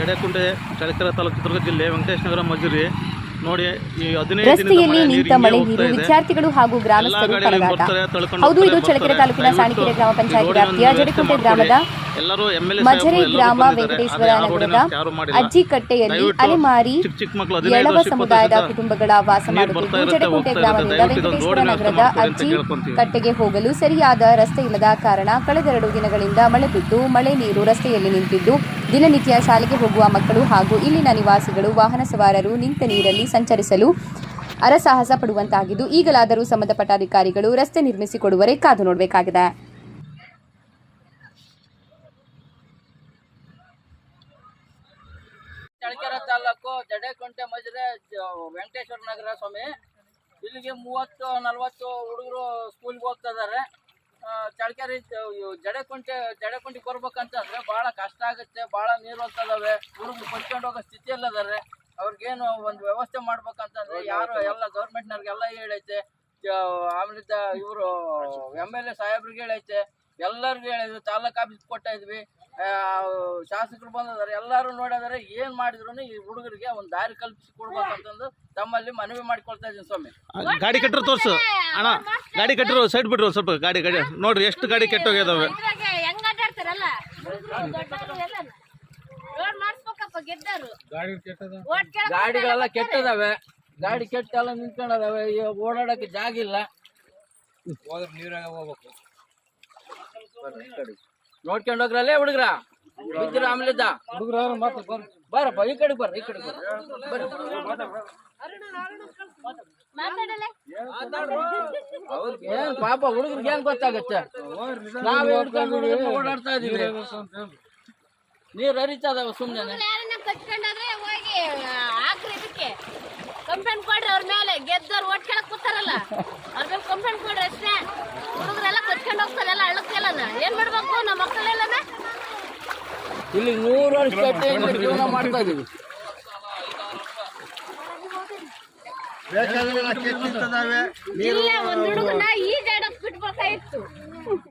ಜಡೆಕುಂಟೆ ಚಳ್ಳಕೆರೆ ತಾಲೂಕು ಚಿತ್ರದುರ್ಗ ಜಿಲ್ಲೆ ವೆಂಕಟೇಶನಗರ ಮಜೂರಿ ನೋಡಿ ಈ 15 ರಸ್ತೆಯಲ್ಲಿ ನಿಂತ ಮಳೆ ನೀರು ವಿದ್ಯಾರ್ಥಿಗಳು ಹಾಗೂ ಗ್ರಾಮಸ್ಥರು ಪರದಾಟ. ಹೌದು, ಇದು ಚಳ್ಳಕೆರೆ ತಾಲೂಕಿನ ಸಾಣಿಕೆರೆ ಗ್ರಾಮ ಪಂಚಾಯತ್ ವ್ಯಾಪ್ತಿಯ ಜಡೆಕುಂಟೆ ಗ್ರಾಮದ ಮಜರೆ ಗ್ರಾಮ ವೆಂಕಟೇಶ್ವರ ನಗರದ ಅಜ್ಜಿಕಟ್ಟೆಯಲ್ಲಿ ಅಲೆಮಾರಿ ಎಳವ ಸಮುದಾಯದ ಕುಟುಂಬಗಳ ವಾಸ ಮಾಡುತ್ತಿದ್ದು, ಜಡೆಕುಂಟೆ ಗ್ರಾಮದಿಂದ ವೆಂಕಟೇಶ್ವರ ನಗರದ ಅಜ್ಜಿ ಕಟ್ಟೆಗೆ ಹೋಗಲು ಸರಿಯಾದ ರಸ್ತೆ ಇಲ್ಲದ ಕಾರಣ ಕಳೆದ 2 ದಿನಗಳಿಂದ ಮಳೆ ಬಿದ್ದು ಮಳೆ ನೀರು ರಸ್ತೆಯಲ್ಲಿ ನಿಂತಿದ್ದು, ದಿನನಿತ್ಯ ಶಾಲೆಗೆ ಹೋಗುವ ಮಕ್ಕಳು ಹಾಗೂ ಇಲ್ಲಿನ ನಿವಾಸಿಗಳು ವಾಹನ ಸವಾರರು ನಿಂತ ನೀರಲ್ಲಿ ಸಂಚರಿಸಲು ಅರಸಾಹಸ ಪಡುವಂತಾಗಿದ್ದು, ಈಗಲಾದರೂ ಸಂಬಂಧಪಟ್ಟ ಅಧಿಕಾರಿಗಳು ರಸ್ತೆ ನಿರ್ಮಿಸಿಕೊಡುವರೆ ಕಾದು ನೋಡಬೇಕಾಗಿದೆ. ಚಳ್ಳಕೆರೆ ತಾಲೂಕು ಜಡೆಕುಂಟೆ ಮಜರೆ ವೆಂಕಟೇಶ್ವರ ನಗರ ಸ್ವಾಮಿ. ಇಲ್ಲಿಗೆ 30-40 ಹುಡುಗರು ಸ್ಕೂಲ್ಗೆ ಹೋಗ್ತಾ ಇದ್ದಾರೆ. ಚಳ್ಳಕೆರೆ ಜಡೆಕುಂಟೆಗೆ ಬರ್ಬೇಕಂತಂದ್ರೆ ಭಾಳ ಕಷ್ಟ ಆಗುತ್ತೆ, ಭಾಳ ನೀರು ಹೋಗ್ತದವೆ, ಹುಡುಗರು ಕೊಚ್ಕೊಂಡು ಹೋಗೋ ಸ್ಥಿತಿಯಲ್ಲಿದ್ದಾರೆ. ಅವ್ರಿಗೇನು ಒಂದು ವ್ಯವಸ್ಥೆ ಮಾಡ್ಬೇಕಂತಂದ್ರೆ ಯಾರು ಎಲ್ಲ ಗೌರ್ಮೆಂಟ್ನವ್ರಿಗೆಲ್ಲ ಹೇಳೈತೆ, ಆಮೇಲೆ ಇವರು MLA ಸಾಹೇಬ್ರಿಗೆ ಹೇಳೈತೆ, ಎಲ್ಲರಿಗೂ ಹೇಳಿದ್ವಿ, ತಾಲೂಕು ಆಫೀಸ್ ಕೊಟ್ಟ ಇದ್ವಿ, ಶಾಸಕರು ಬಂದಿದ್ದಾರೆ, ಎಲ್ಲರೂ ನೋಡಿದರೆ ಏನು ಮಾಡಿದ್ರು ಈ ಹುಡುಗರಿಗೆ ಒಂದು ದಾರಿ ಕಲ್ಪಿಸಿ ಕೊಡ್ಬೇಕಂತಂದು ತಮ್ಮಲ್ಲಿ ಮನವಿ ಮಾಡಿಕೊಳ್ತಾ ಇದ್ದೀನಿ ಸ್ವಾಮಿ. ಗಾಡಿ ಕಟ್ಟರು ತೋರಿಸು ಅಣ್ಣ, ಗಾಡಿ ಕಟ್ಟರು ಸೈಡ್ ಬಿಡ್ರು ಸ್ವಲ್ಪ. ಗಾಡಿ ನೋಡ್ರಿ ಎಷ್ಟು ಗಾಡಿ ಕೆಟ್ಟೋಗಿದಾವೆ. ಗಾಡಿಗಳೆಲ್ಲ ಕೆಟ್ಟದಾವೆ, ಗಾಡಿ ಕೆಟ್ಟೆಲ್ಲ ನಿಂತ್ಕೊಂಡದಾವೆ, ಓಡಾಡಕ್ಕೆ ಜಾಗ ಇಲ್ಲ. ನೋಡ್ಕೊಂಡು ಹೋಗ್ರಲ್ಲೇ ಹುಡುಗ್ರ ಬಿದ್ರ. ಆಮೇಲೆ ಬರಪ್ಪ ಈ ಕಡೆ ಬರ್ರಿ, ಈ ಕಡೆ ಅವ್ರಿಗೆ ಏನ್ ಪಾಪ ಹುಡುಗರಿಗೆ ಏನ್ ಗೊತ್ತಾಗತ್ತೆ. ನಾವೇ ಹಿಡ್ಕೊಂಡು ಓಡಾಡ್ತಾ ಇದೀವಿ, ನೀರು ಹರಿತದವ ಸುಮ್ಮನೆ. ಕಂಪ್ಲೇಂಟ್ ಕೊಡ್ರಿ ಅವ್ರ ಮೇಲೆ, ಗೆದ್ದವ್ರು ಓಟ್ ಕೇಳಕ್ ಕೂತಾರಲ್ಲ ಅವ್ರ ಮೇಲೆ ಕಂಪ್ಲೇಂಟ್ ಕೊಡ್ರಿ ಅಷ್ಟೇ. ಹುಡುಗರೆಲ್ಲ ಕೊಚ್ಕೊಂಡು ಹೋಗ್ತಾರಲ್ಲ ಹಳ್ಳಕ್ಕೆಲ್ಲ ಏನ್ ಮಾಡ್ಬೇಕು ನಮ್ಮ ಮಕ್ಕಳೆಲ್ಲ? ಇಲ್ಲಿ 100 ವರ್ಷ ಜೀವನ ಮಾಡ್ತಾ ಇದೀವಿ. ಇಲ್ಲ, ಒಂದ್ ಹುಡುಗನ ಈ ಜಾಡಕ್ ಬಿಟ್ಬೇಕಾಗಿತ್ತು.